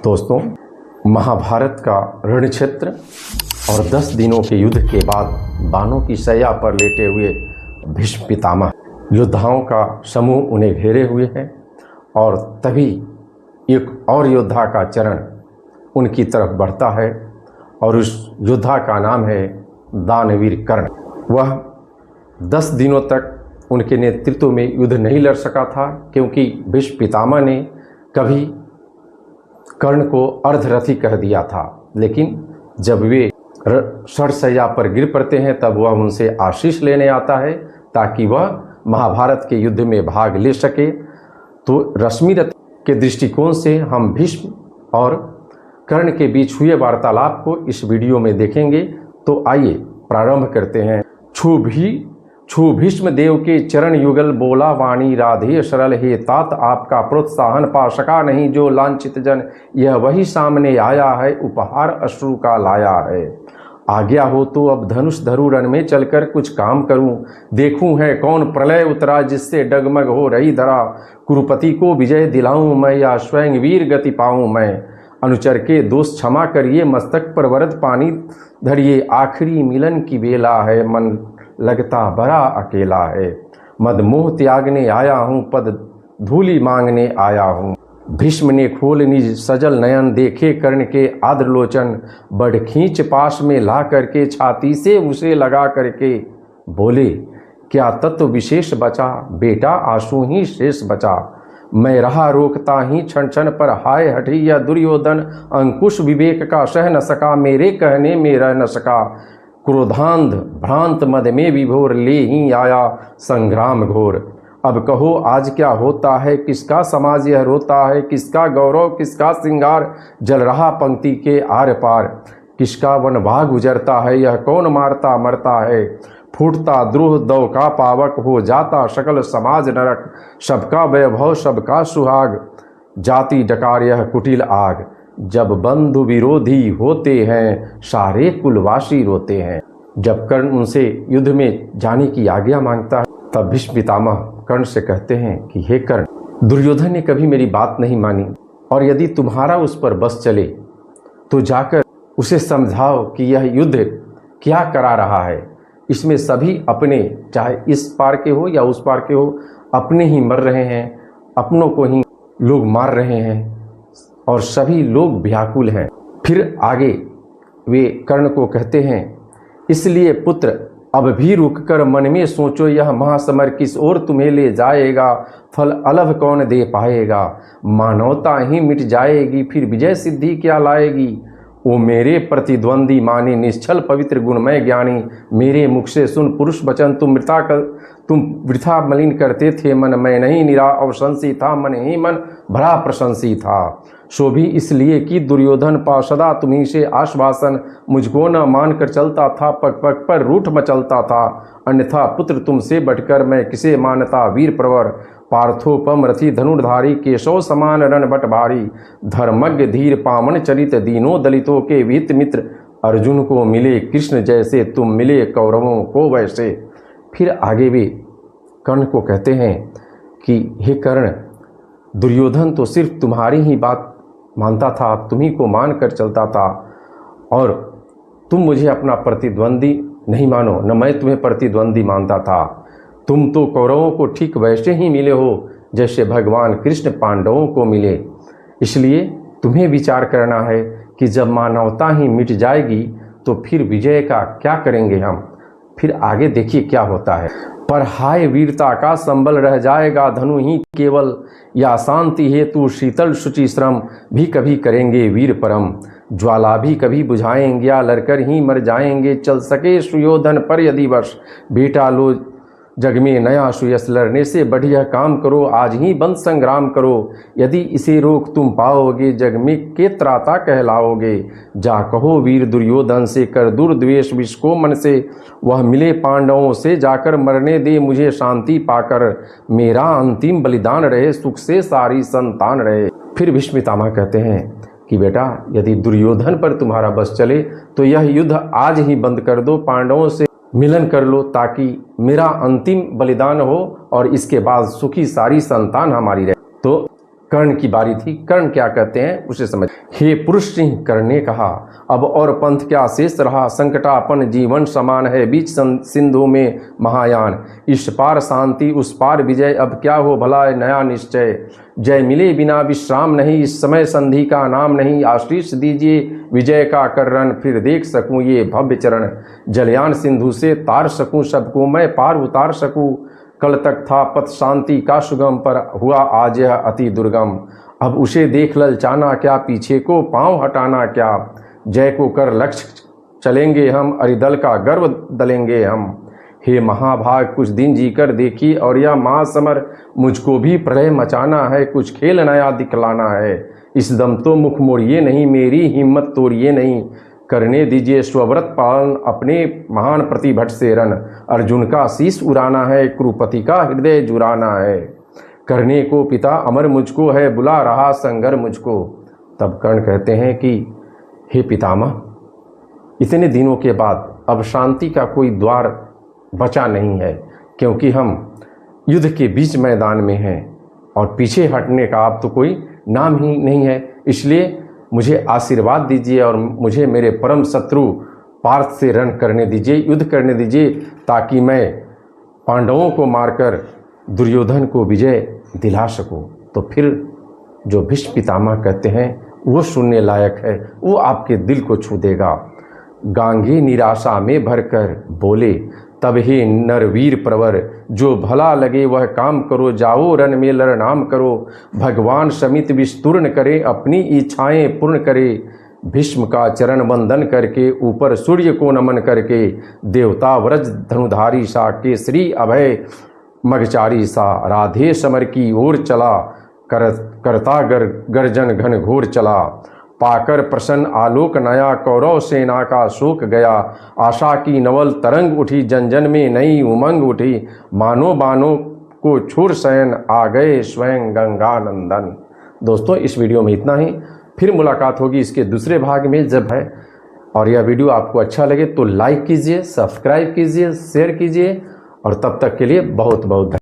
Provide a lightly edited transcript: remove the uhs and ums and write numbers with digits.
दोस्तों, महाभारत का रण क्षेत्र और 10 दिनों के युद्ध के बाद बाणों की शैया पर लेटे हुए भीष्म पितामह, योद्धाओं का समूह उन्हें घेरे हुए है और तभी एक और योद्धा का चरण उनकी तरफ बढ़ता है और उस योद्धा का नाम है दानवीर कर्ण। वह 10 दिनों तक उनके नेतृत्व में युद्ध नहीं लड़ सका था, क्योंकि भीष्म पितामह ने कभी कर्ण को अर्धरथी कह दिया था। लेकिन जब वे शरशैया पर गिर पड़ते हैं तब वह उनसे आशीष लेने आता है ताकि वह महाभारत के युद्ध में भाग ले सके। तो रश्मिरथ के दृष्टिकोण से हम भीष्म और कर्ण के बीच हुए वार्तालाप को इस वीडियो में देखेंगे। तो आइए प्रारंभ करते हैं। छू भीष्म देव के चरण युगल, बोला वाणी राधे सरल, हे तात आपका प्रोत्साहन पा सका नहीं जो लांछित जन, यह वही सामने आया है उपहार अश्रु का लाया है। आज्ञा हो तो अब धनुष धरु रण में चलकर कुछ काम करूं, देखूं है कौन प्रलय उतरा जिससे डगमग हो रही धरा, कुरुपति को विजय दिलाऊं मैं या स्वयं वीर गति पाऊं मैं। अनुचर के दोष क्षमा करिए, मस्तक पर वरद पानी धरिए, आखिरी मिलन की बेला है मन लगता बड़ा अकेला है। मद मोह त्यागने आया हूँ, पद धूलि मांगने आया हूँ। भीष्म ने खोल निज सजल नयन, देखे कर्ण के आद्रलोचन, बड़ खींच पास में ला करके छाती से उसे लगा करके बोले, क्या तत्व विशेष बचा बेटा, आंसू ही शेष बचा। मैं रहा रोकता ही क्षण क्षण पर, हाय हठी या दुर्योधन, अंकुश विवेक का सह न सका, मेरे कहने में रह न सका। क्रोधांध भ्रांत मद में विभोर, ले ही आया संग्राम घोर। अब कहो आज क्या होता है, किसका समाज यह रोता है, किसका गौरव किसका श्रृंगार, जल रहा पंक्ति के आर पार। किसका वनभाग गुजरता है, यह कौन मारता मरता है, फूटता द्रोह दौ का पावक, हो जाता सकल समाज नरक। सबका वैभव सबका सुहाग, जाति डकार यह कुटिल आग। जब बंधु विरोधी होते हैं, सारे कुलवासी रोते हैं। जब कर्ण उनसे युद्ध में जाने की आज्ञा मांगता है तब भीष्म पितामह कर्ण से कहते हैं कि हे कर्ण, दुर्योधन ने कभी मेरी बात नहीं मानी और यदि तुम्हारा उस पर बस चले तो जाकर उसे समझाओ कि यह युद्ध क्या करा रहा है। इसमें सभी अपने, चाहे इस पार के हो या उस पार के हो, अपने ही मर रहे हैं, अपनों को ही लोग मार रहे हैं और सभी लोग व्याकुल हैं। फिर आगे वे कर्ण को कहते हैं, इसलिए पुत्र अब भी रुककर मन में सोचो, यह महासमर किस ओर तुम्हें ले जाएगा, फल अलभ कौन दे पाएगा। मानवता ही मिट जाएगी, फिर विजय सिद्धि क्या लाएगी। ओ मेरे प्रतिद्वंदी मानी, निश्चल पवित्र गुणमय ज्ञानी, मेरे मुख से सुन पुरुष वचन, तुम वृथा मलिन करते थे मन, मैं नहीं निरा अवशंसी था, मन ही मन बड़ा प्रशंसी था। सो भी इसलिए कि दुर्योधन पा सदा तुम्हीं से आश्वासन, मुझको न मान कर चलता था, पग पग पर रूठ मचलता था। अन्यथा पुत्र तुमसे बढ़कर मैं किसे मानता, वीर प्रवर पार्थोपम रथी धनुर्धारी, केशव समान रण बट भारी। धर्मज्ञ धीर पावन चरित, दीनों दलितों के विहित मित्र, अर्जुन को मिले कृष्ण जैसे, तुम मिले कौरवों को वैसे। फिर आगे भी कर्ण को कहते हैं कि हे कर्ण, दुर्योधन तो सिर्फ तुम्हारी ही बात मानता था, तुम्ही को मान कर चलता था और तुम मुझे अपना प्रतिद्वंदी नहीं मानो, न मैं तुम्हें प्रतिद्वंदी मानता था। तुम तो कौरवों को ठीक वैसे ही मिले हो जैसे भगवान कृष्ण पांडवों को मिले। इसलिए तुम्हें विचार करना है कि जब मानवता ही मिट जाएगी तो फिर विजय का क्या करेंगे हम। फिर आगे देखिए क्या होता है। पर हाय वीरता का संबल रह जाएगा धनु ही केवल, या शांति हेतु शीतल शुचि श्रम भी कभी करेंगे वीर परम। ज्वाला भी कभी बुझाएंगे या लड़कर ही मर जाएंगे, चल सके सुयोधन पर यदि वश। बेटा लो जग में नया सुयश, लड़ने से बढ़िया काम करो, आज ही बंद संग्राम करो। यदि इसे रोक तुम पाओगे, जग में के त्राता कहलाओगे। जा कहो वीर दुर्योधन से, कर दूर द्वेष विष को मन से, वह मिले पांडवों से जाकर, मरने दे मुझे शांति पाकर। मेरा अंतिम बलिदान रहे, सुख से सारी संतान रहे। फिर भीष्म पितामह कहते हैं कि बेटा, यदि दुर्योधन पर तुम्हारा बस चले तो यह युद्ध आज ही बंद कर दो, पांडवों से मिलन कर लो, ताकि मेरा अंतिम बलिदान हो और इसके बाद सुखी सारी संतान हमारी रहे। तो कर्ण की बारी थी। कर्ण क्या कहते हैं उसे समझ। हे पुरुष सिंह, कर्ण ने कहा, अब और पंथ क्या शेष रहा, संकटापन जीवन समान है, बीच सिंधु में महायान, इस पार शांति उस पार विजय, अब क्या हो भला नया निश्चय, जय मिले बिना विश्राम नहीं, इस समय संधि का नाम नहीं, आशीष दीजिए विजय का कर्रन, फिर देख सकूं ये भव्य चरण, जलयान सिंधु से तार सकूं सबको मैं पार उतार सकूं, कल तक था पथ शांति का सुगम, पर हुआ आज यह अति दुर्गम, अब उसे देख ललचाना क्या, पीछे को पांव हटाना क्या, जय को कर लक्ष्य चलेंगे हम, अरिदल का गर्व दलेंगे हम, हे महाभाग कुछ दिन जीकर देखी और यह महासमर, मुझको भी प्रलय मचाना है, कुछ खेल नया दिखलाना है, इस दम तो मुख मोड़िए नहीं, मेरी हिम्मत तोड़िए नहीं, करने दीजिए स्वव्रत पालन अपने महान प्रतिभट से रन, अर्जुन का शीश उड़ाना है, कुरुपति का हृदय जुराना है, करने को पिता अमर मुझको है, बुला रहा संगर मुझको। तब कर्ण कहते हैं कि हे पितामह, इतने दिनों के बाद अब शांति का कोई द्वार बचा नहीं है, क्योंकि हम युद्ध के बीच मैदान में हैं और पीछे हटने का अब तो कोई नाम ही नहीं है, इसलिए मुझे आशीर्वाद दीजिए और मुझे मेरे परम शत्रु पार्थ से रण करने दीजिए, युद्ध करने दीजिए, ताकि मैं पांडवों को मारकर दुर्योधन को विजय दिला सकूं। तो फिर जो भीष्म पितामह कहते हैं वो सुनने लायक है, वो आपके दिल को छू देगा। गांगे निराशा में भरकर बोले, तब हे नरवीर प्रवर, जो भला लगे वह काम करो, जाओ रण में लड़नाम करो, भगवान समित विस्तूर्ण करे, अपनी इच्छाएं पूर्ण करे, भीष्म का चरण वंदन करके, ऊपर सूर्य को नमन करके, देवता व्रज धनुधारी सा, केसरी अभय मगचारी सा, राधे समर की ओर चला, करता गर्जन घन घोर चला, पाकर प्रसन्न आलोक नया, कौरव सेना का शोक गया, आशा की नवल तरंग उठी, जन जन में नई उमंग उठी, मानो बानों को छोड़ शयन आ गए स्वयं गंगानंदन। दोस्तों, इस वीडियो में इतना ही, फिर मुलाकात होगी इसके दूसरे भाग में जब है। और यह वीडियो आपको अच्छा लगे तो लाइक कीजिए, सब्सक्राइब कीजिए, शेयर कीजिए, और तब तक के लिए बहुत बहुत